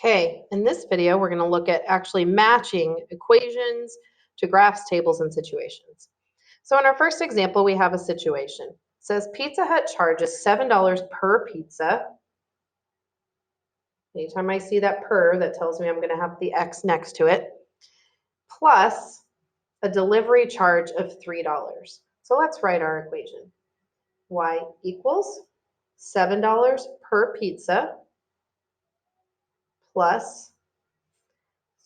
Okay, in this video, we're going to look at actually matching equations to graphs, tables, and situations. So in our first example, we have a situation. It says Pizza Hut charges $7 per pizza. Anytime I see that per, that tells me I'm going to have the X next to it, plus a delivery charge of $3. So let's write our equation. Y equals $7 per pizza plus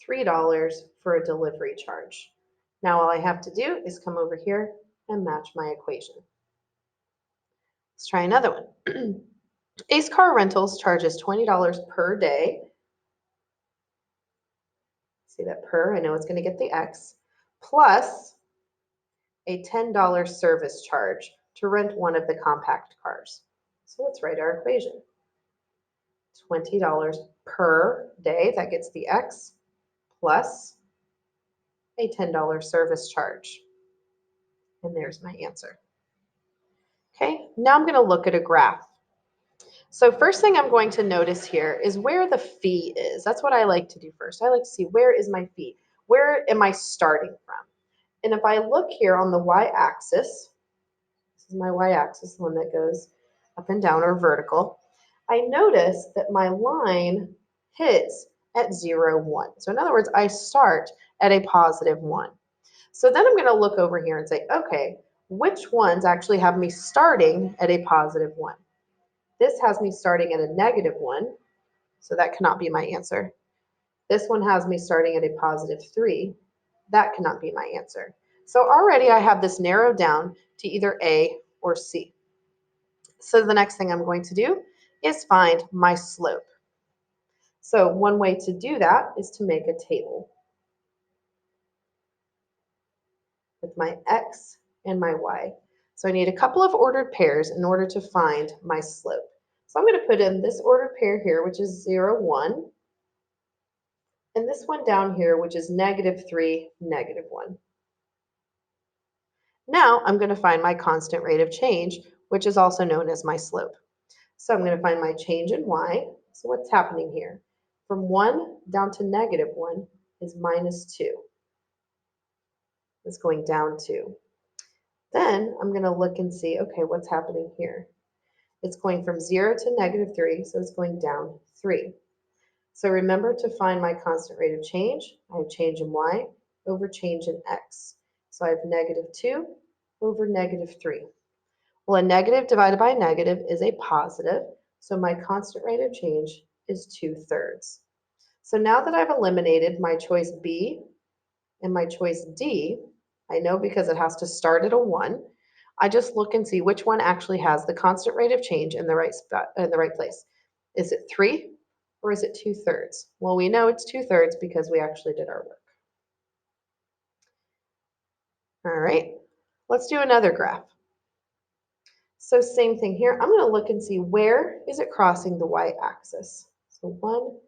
$3 for a delivery charge. Now all I have to do is come over here and match my equation. Let's try another one. Ace Car Rentals charges $20 per day. See that per, I know it's going to get the X, plus a $10 service charge to rent one of the compact cars. So let's write our equation. $20 per day, that gets the X, plus a $10 service charge. And there's my answer. Okay, now I'm going to look at a graph. So first thing I'm going to notice here is where the fee is. That's what I like to do first. I like to see where is my fee? Where am I starting from? And if I look here on the y-axis, this is my y-axis, the one that goes up and down or vertical, I notice that my line hits at 0, 1. So in other words, I start at a positive 1. So then I'm going to look over here and say, okay, which ones actually have me starting at a positive 1? This has me starting at a negative 1, so that cannot be my answer. This one has me starting at a positive 3. That cannot be my answer. So already I have this narrowed down to either A or C. So the next thing I'm going to do is find my slope. So one way to do that is to make a table with my X and my Y. So I need a couple of ordered pairs in order to find my slope. So I'm going to put in this ordered pair here, which is 0, 1, and this one down here, which is negative 3, negative 1. Now I'm going to find my constant rate of change, which is also known as my slope. So I'm going to find my change in y. So what's happening here? From 1 down to negative 1 is minus 2. It's going down 2. Then I'm going to look and see, okay, what's happening here? It's going from 0 to negative 3, so it's going down 3. So remember to find my constant rate of change. I have change in y over change in x. So I have negative 2 over negative 3. Well, a negative divided by a negative is a positive, so my constant rate of change is 2/3. So now that I've eliminated my choice B and my choice D, I know because it has to start at a 1, I just look and see which one actually has the constant rate of change in the right spot, in the right place. Is it 3 or is it 2/3? Well, we know it's 2/3 because we actually did our work. All right, let's do another graph. So same thing here. I'm going to look and see where is it crossing the y-axis. So 1,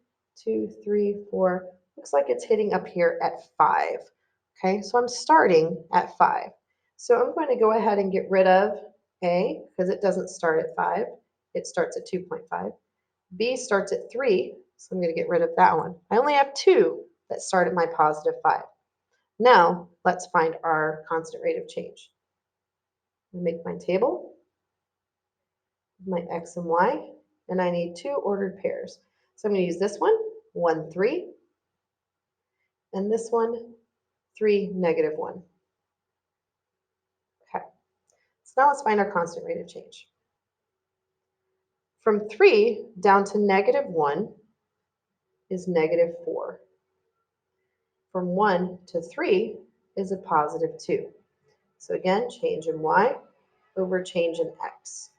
2, 3, 4. Looks like it's hitting up here at 5. Okay, so I'm starting at 5. So I'm going to go ahead and get rid of A because it doesn't start at 5. It starts at 2.5. B starts at 3, so I'm going to get rid of that one. I only have 2 that start at my positive 5. Now let's find our constant rate of change. I'll make my table, my X and Y, and I need 2 ordered pairs. So I'm going to use this one, 1, 3, and this one, 3, negative 1. Okay, so now let's find our constant rate of change. From 3 down to negative 1 is negative 4. From 1 to 3 is a positive 2. So again, change in Y over change in X.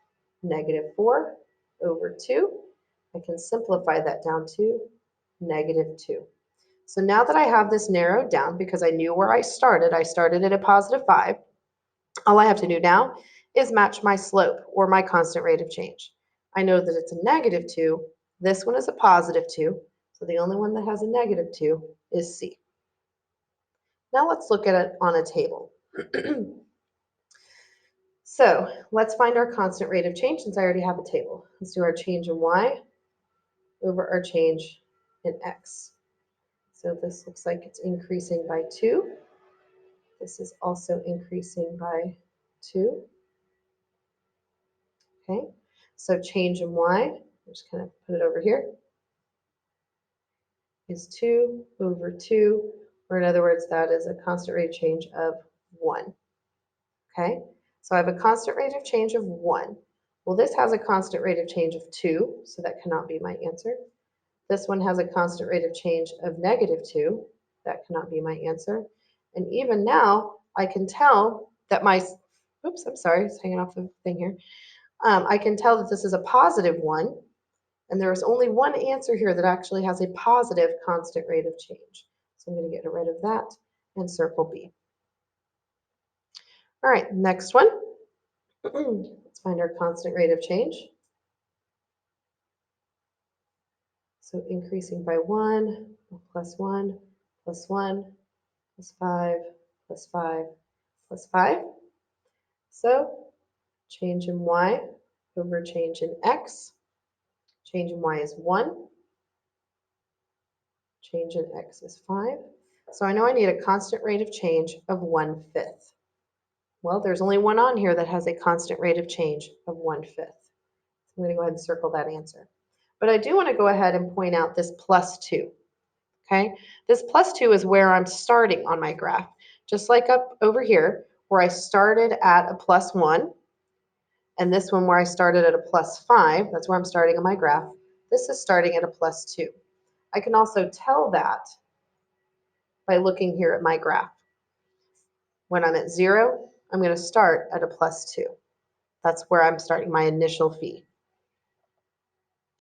Negative 4 over 2. I can simplify that down to negative 2. So now that I have this narrowed down, because I knew where I started at a positive 5, all I have to do now is match my slope or my constant rate of change. I know that it's a negative 2. This one is a positive 2. So the only one that has a negative 2 is C. Now let's look at it on a table. So let's find our constant rate of change since I already have a table. Let's do our change in y over our change in X. So this looks like it's increasing by 2. This is also increasing by 2. Okay, so change in Y, I'm just going to put it over here, is 2 over 2, or in other words, that is a constant rate of change of 1. Okay, so I have a constant rate of change of 1. Well, this has a constant rate of change of 2, so that cannot be my answer. This one has a constant rate of change of -2. That cannot be my answer. And even now, I can tell that my, oops, I'm sorry, it's hanging off the thing here. I can tell that this is a positive 1, and there is only one answer here that actually has a positive constant rate of change. So I'm going to get rid of that and circle B. All right, next one. Let's find our constant rate of change. So increasing by 1, plus 1, plus 1, plus 5, plus 5, plus 5. So change in Y over change in X. Change in Y is 1. Change in X is 5. So I know I need a constant rate of change of 1/5. Well, there's only one on here that has a constant rate of change of 1/5. So I'm going to go ahead and circle that answer. But I do want to go ahead and point out this plus 2. Okay, this plus 2 is where I'm starting on my graph. Just like up over here, where I started at a plus 1, and this one where I started at a plus 5, that's where I'm starting on my graph. This is starting at a plus 2. I can also tell that by looking here at my graph. When I'm at 0, I'm going to start at a plus 2. That's where I'm starting my initial phi.